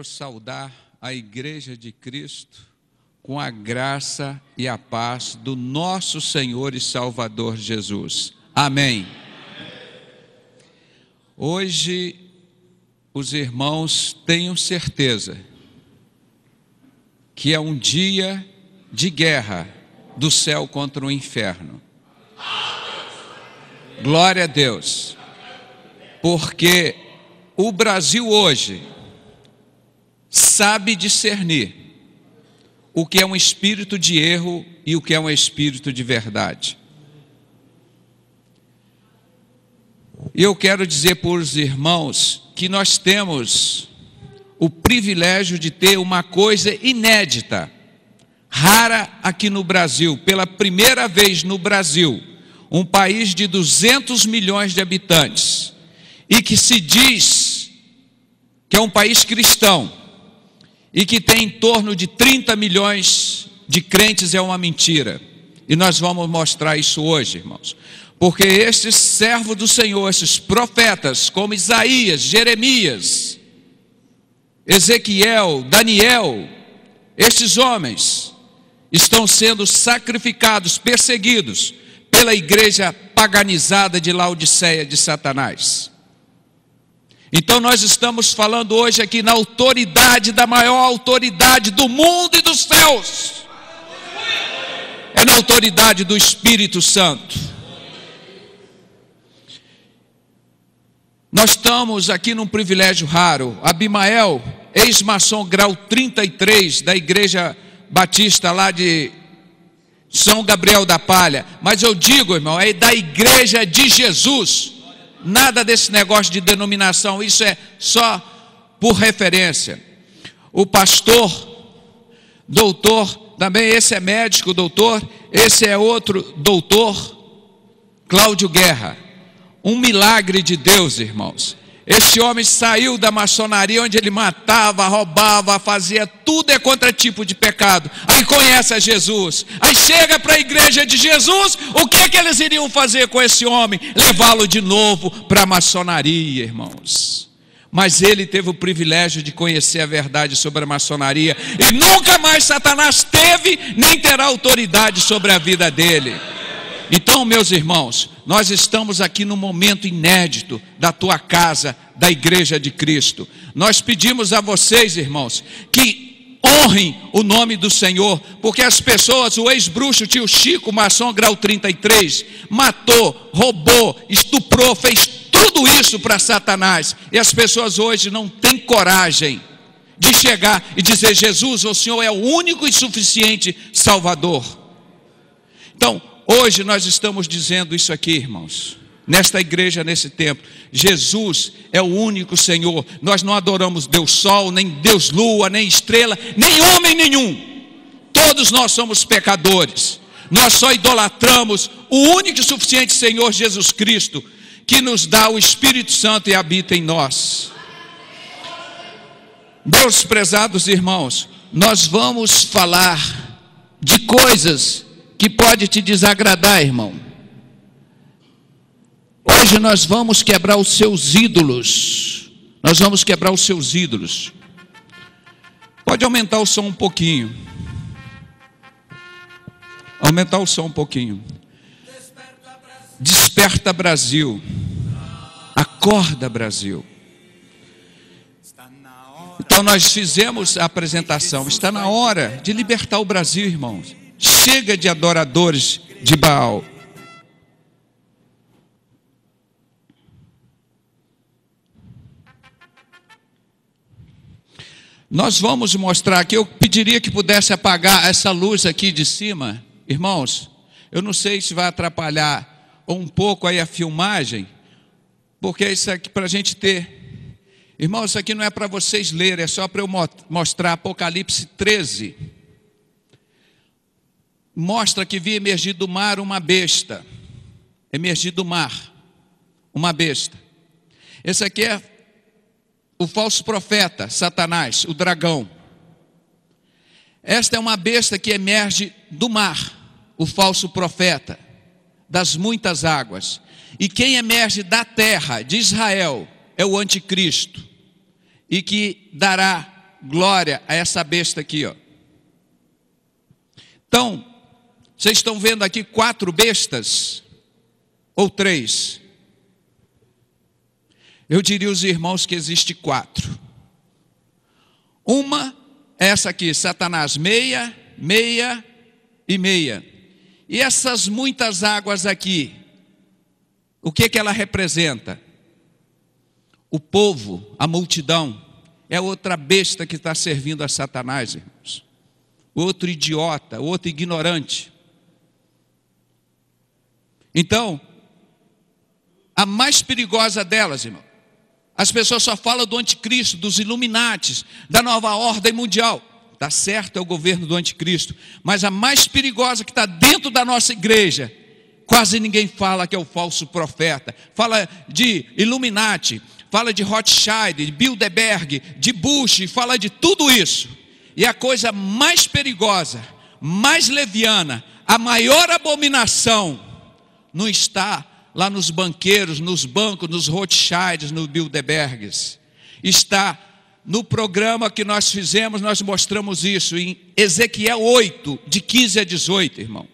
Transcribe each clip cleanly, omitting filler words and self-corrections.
quero saudar a Igreja de Cristo com a graça e a paz do nosso Senhor e Salvador Jesus. Amém. Hoje, os irmãos tenham certeza que é um dia de guerra do céu contra o inferno. Glória a Deus. Porque o Brasil hoje sabe discernir o que é um espírito de erro e o que é um espírito de verdade. E eu quero dizer para os irmãos que nós temos o privilégio de ter uma coisa inédita, rara aqui no Brasil. Pela primeira vez no Brasil, um país de 200 milhões de habitantes, e que se diz que é um país cristão, e que tem em torno de 30 milhões de crentes, é uma mentira. E nós vamos mostrar isso hoje, irmãos. Porque estes servos do Senhor, esses profetas, como Isaías, Jeremias, Ezequiel, Daniel, estes homens estão sendo sacrificados, perseguidos pela igreja paganizada de Laodiceia de Satanás. Então nós estamos falando hoje aqui na autoridade da maior autoridade do mundo e dos céus. É na autoridade do Espírito Santo. Nós estamos aqui num privilégio raro. Abimael, ex-maçom grau 33 da Igreja Batista lá de São Gabriel da Palha. Mas eu digo, irmão, é da Igreja de Jesus. Nada desse negócio de denominação, isso é só por referência. O pastor, doutor, também esse é médico, doutor, esse é outro doutor, Cláudio Guerra. Um milagre de Deus, irmãos. Esse homem saiu da maçonaria, onde ele matava, roubava, fazia tudo é contra tipo de pecado. Aí conhece a Jesus. Aí chega para a igreja de Jesus. O que é que eles iriam fazer com esse homem? Levá-lo de novo para a maçonaria, irmãos. Mas ele teve o privilégio de conhecer a verdade sobre a maçonaria. E nunca mais Satanás teve, nem terá autoridade sobre a vida dele. Então, meus irmãos, nós estamos aqui num momento inédito da tua casa, da Igreja de Cristo. Nós pedimos a vocês, irmãos, que honrem o nome do Senhor, porque as pessoas, o ex-bruxo tio Chico, maçom grau 33, matou, roubou, estuprou, fez tudo isso para Satanás. E as pessoas hoje não têm coragem de chegar e dizer: Jesus, o Senhor é o único e suficiente Salvador. Então, hoje nós estamos dizendo isso aqui, irmãos, nesta igreja, nesse tempo. Jesus é o único Senhor. Nós não adoramos Deus Sol, nem Deus Lua, nem estrela, nem homem nenhum. Todos nós somos pecadores. Nós só idolatramos o único e suficiente Senhor Jesus Cristo, que nos dá o Espírito Santo e habita em nós. Meus prezados irmãos, nós vamos falar de coisas que pode te desagradar, irmão. Hoje nós vamos quebrar os seus ídolos. Nós vamos quebrar os seus ídolos. Pode aumentar o som um pouquinho. Aumentar o som um pouquinho. Desperta, Brasil. Acorda, Brasil. Então nós fizemos a apresentação. Está na hora de libertar o Brasil, irmãos. Chega de adoradores de Baal. Nós vamos mostrar aqui. Eu pediria que pudesse apagar essa luz aqui de cima. Irmãos, eu não sei se vai atrapalhar um pouco aí a filmagem, porque isso aqui para a gente ter. Irmãos, isso aqui não é para vocês lerem, é só para eu mostrar Apocalipse 13. Mostra que vi emergir do mar uma besta. Emergir do mar uma besta. Esse aqui é o falso profeta, Satanás, o dragão. Esta é uma besta que emerge do mar, o falso profeta, das muitas águas. E quem emerge da terra de Israel é o anticristo, e que dará glória a essa besta aqui, ó. Então, vocês estão vendo aqui 4 bestas? Ou 3? Eu diria aos irmãos que existe 4. Uma é essa aqui, Satanás, meia, meia e meia. E essas muitas águas aqui, o que ela representa? O povo, a multidão, é outra besta que está servindo a Satanás, irmãos. Outro idiota, outro ignorante. Então, a mais perigosa delas, irmão, as pessoas só falam do anticristo, dos Illuminatis, da nova ordem mundial. Está certo, é o governo do anticristo. Mas a mais perigosa que está dentro da nossa igreja, quase ninguém fala, que é o falso profeta. Fala de Illuminati, fala de Rothschild, de Bilderberg, de Bush, fala de tudo isso. E a coisa mais perigosa, mais leviana, a maior abominação, não está lá nos banqueiros, nos bancos, nos Rothschilds, nos Bilderbergs. Está no programa que nós fizemos, nós mostramos isso em Ezequiel 8, de 15 a 18, irmão.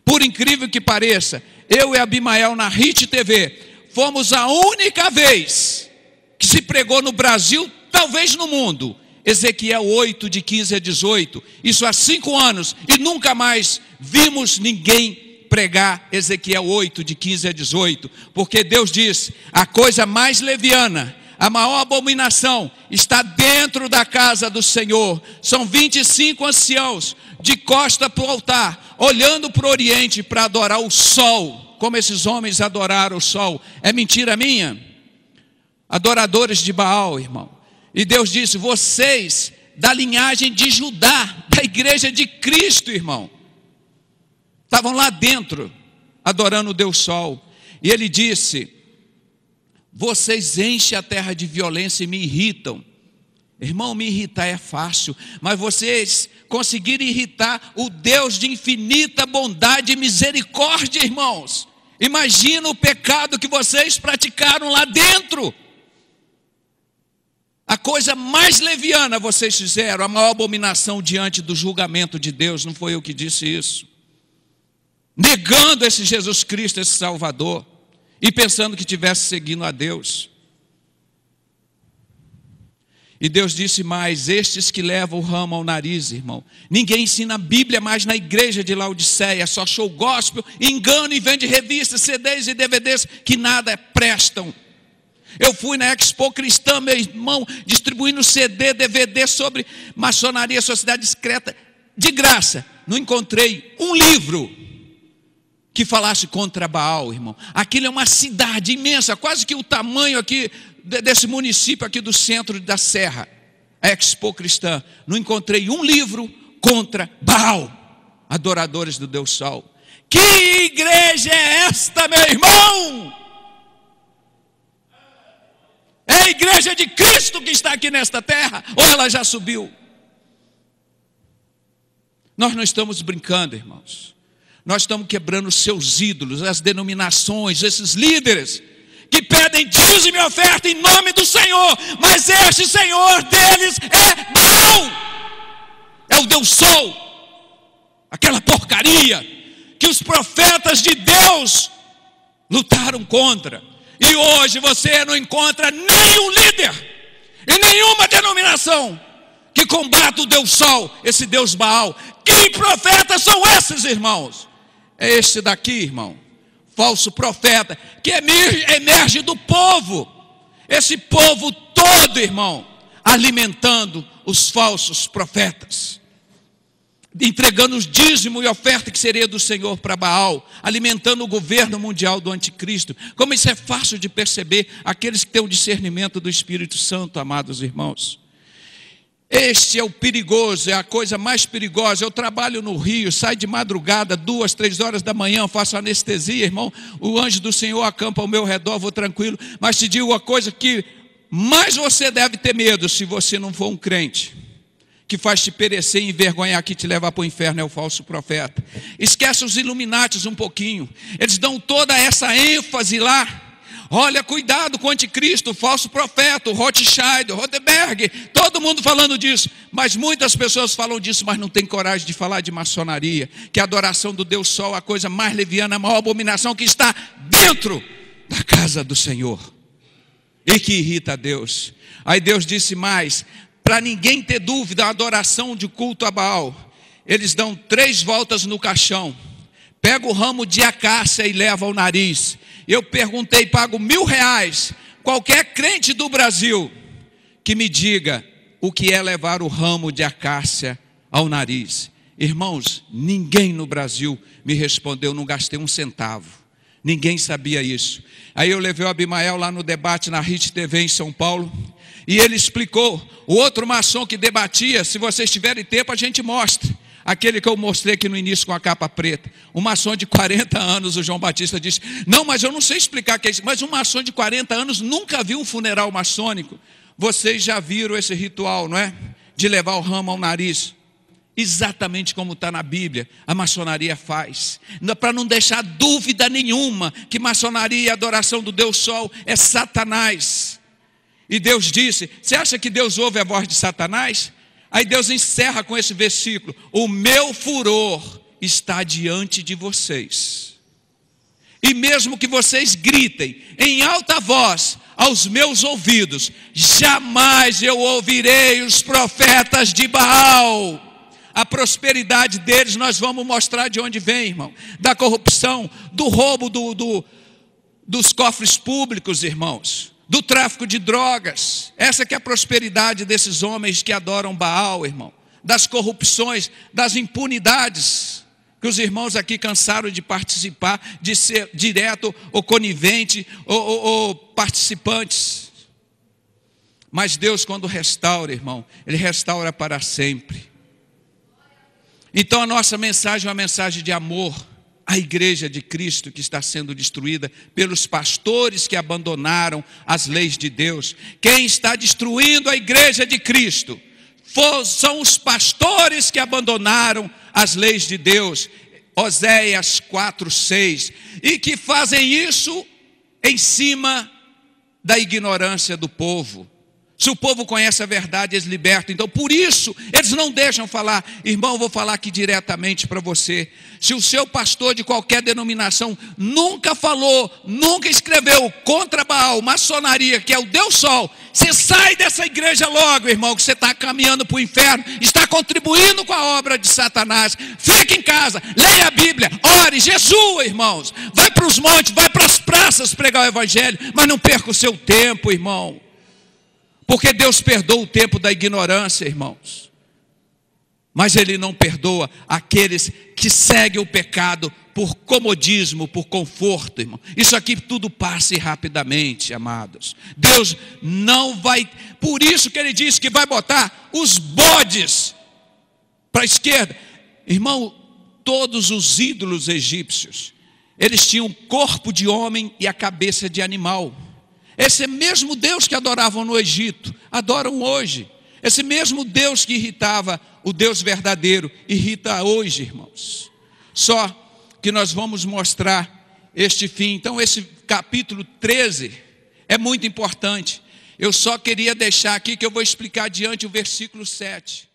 Por incrível que pareça, eu e Abimael na RIT TV, fomos a única vez que se pregou no Brasil, talvez no mundo, Ezequiel 8, de 15 a 18, isso há 5 anos, e nunca mais vimos ninguém pregar Ezequiel 8, de 15 a 18, porque Deus diz, a coisa mais leviana, a maior abominação, está dentro da casa do Senhor. São 25 anciãos, de costa para o altar, olhando para o oriente, para adorar o sol, como esses homens adoraram o sol. É mentira minha? Adoradores de Baal, irmão. E Deus disse, vocês, da linhagem de Judá, da igreja de Cristo, irmão, estavam lá dentro, adorando o Deus Sol. E ele disse, vocês enchem a terra de violência e me irritam. Irmão, me irritar é fácil, mas vocês conseguirem irritar o Deus de infinita bondade e misericórdia, irmãos. Imagina o pecado que vocês praticaram lá dentro. A coisa mais leviana vocês fizeram, a maior abominação diante do julgamento de Deus. Não foi eu que disse isso. Negando esse Jesus Cristo, esse Salvador, e pensando que estivesse seguindo a Deus. E Deus disse mais, estes que levam o ramo ao nariz, irmão. Ninguém ensina a Bíblia mais na igreja de Laodiceia, só show gospel, engano e vende revistas, CDs e DVDs que nada prestam. Eu fui na Expo Cristã, meu irmão, distribuindo CD, DVD sobre maçonaria, sociedade discreta, de graça. Não encontrei um livro que falasse contra Baal, irmão. Aquilo é uma cidade imensa, quase que o tamanho aqui desse município aqui do centro da Serra, a Expo Cristã. Não encontrei um livro contra Baal, adoradores do Deus Sol. Que igreja é esta, meu irmão? É a igreja de Cristo que está aqui nesta terra, ou ela já subiu? Nós não estamos brincando, irmãos. Nós estamos quebrando os seus ídolos, as denominações, esses líderes que pedem dízimo e oferta em nome do Senhor, mas este Senhor deles é Baal, é o Deus Sol, aquela porcaria que os profetas de Deus lutaram contra. E hoje você não encontra nenhum líder e nenhuma denominação que combata o Deus Sol, esse Deus Baal. Que profetas são esses, irmãos? É este daqui, irmão, falso profeta, que emerge do povo, esse povo todo, irmão, alimentando os falsos profetas, entregando os dízimo e oferta que seria do Senhor para Baal, alimentando o governo mundial do anticristo. Como isso é fácil de perceber, aqueles que têm o discernimento do Espírito Santo, amados irmãos. Este é o perigoso, é a coisa mais perigosa. Eu trabalho no Rio, saio de madrugada, 2, 3 horas da manhã, faço anestesia, irmão. O anjo do Senhor acampa ao meu redor, vou tranquilo. Mas te digo uma coisa que mais você deve ter medo, se você não for um crente, que faz te perecer e envergonhar aqui, te levar para o inferno, é o falso profeta. Esquece os Illuminatis um pouquinho. Eles dão toda essa ênfase lá. Olha, cuidado com o anticristo, o falso profeta, o Rothschild, o Rodenberg, todo mundo falando disso. Mas muitas pessoas falam disso, mas não tem coragem de falar de maçonaria, que a adoração do Deus Sol é a coisa mais leviana, a maior abominação que está dentro da casa do Senhor e que irrita a Deus. Aí Deus disse mais, para ninguém ter dúvida, a adoração de culto a Baal, eles dão 3 voltas no caixão, pega o ramo de acácia e leva ao nariz. Eu perguntei, pago R$1.000, qualquer crente do Brasil que me diga o que é levar o ramo de acácia ao nariz. Irmãos, ninguém no Brasil me respondeu, não gastei um centavo. Ninguém sabia isso. Aí eu levei o Abimael lá no debate na RIT TV em São Paulo, e ele explicou, o outro maçom que debatia, se vocês tiverem tempo a gente mostra. Aquele que eu mostrei aqui no início com a capa preta. Um maçom de 40 anos, o João Batista disse, não, mas eu não sei explicar o que é isso. Mas um maçom de 40 anos nunca viu um funeral maçônico. Vocês já viram esse ritual, não é? De levar o ramo ao nariz. Exatamente como está na Bíblia, a maçonaria faz. Para não deixar dúvida nenhuma que maçonaria e adoração do Deus Sol é Satanás. E Deus disse, você acha que Deus ouve a voz de Satanás? Aí Deus encerra com esse versículo, o meu furor está diante de vocês. E mesmo que vocês gritem em alta voz aos meus ouvidos, jamais eu ouvirei os profetas de Baal. A prosperidade deles nós vamos mostrar de onde vem, irmão. Da corrupção, do roubo dos cofres públicos, irmãos. Do tráfico de drogas. Essa que é a prosperidade desses homens que adoram Baal, irmão. Das corrupções, das impunidades, que os irmãos aqui cansaram de participar, de ser direto ou conivente ou participantes. Mas Deus, quando restaura, irmão, Ele restaura para sempre. Então a nossa mensagem é uma mensagem de amor. A igreja de Cristo que está sendo destruída pelos pastores que abandonaram as leis de Deus. Quem está destruindo a igreja de Cristo são os pastores que abandonaram as leis de Deus. Oséias 4:6. E que fazem isso em cima da ignorância do povo. Se o povo conhece a verdade, eles libertam. Então, por isso, eles não deixam falar. Irmão, eu vou falar aqui diretamente para você. Se o seu pastor de qualquer denominação nunca falou, nunca escreveu contra Baal, maçonaria, que é o Deus Sol, você sai dessa igreja logo, irmão, que você está caminhando para o inferno, está contribuindo com a obra de Satanás. Fique em casa, leia a Bíblia, ore, jejua, irmãos. Vai para os montes, vai para as praças pregar o evangelho, mas não perca o seu tempo, irmão. Porque Deus perdoa o tempo da ignorância, irmãos. Mas Ele não perdoa aqueles que seguem o pecado por comodismo, por conforto, irmão. Isso aqui tudo passa rapidamente, amados. Deus não vai... Por isso que Ele diz que vai botar os bodes para a esquerda. Irmão, todos os ídolos egípcios, eles tinham corpo de homem e a cabeça de animal. Esse mesmo Deus que adoravam no Egito, adoram hoje. Esse mesmo Deus que irritava o Deus verdadeiro, irrita hoje, irmãos. Só que nós vamos mostrar este fim. Então esse capítulo 13 é muito importante. Eu só queria deixar aqui que eu vou explicar adiante o versículo 7.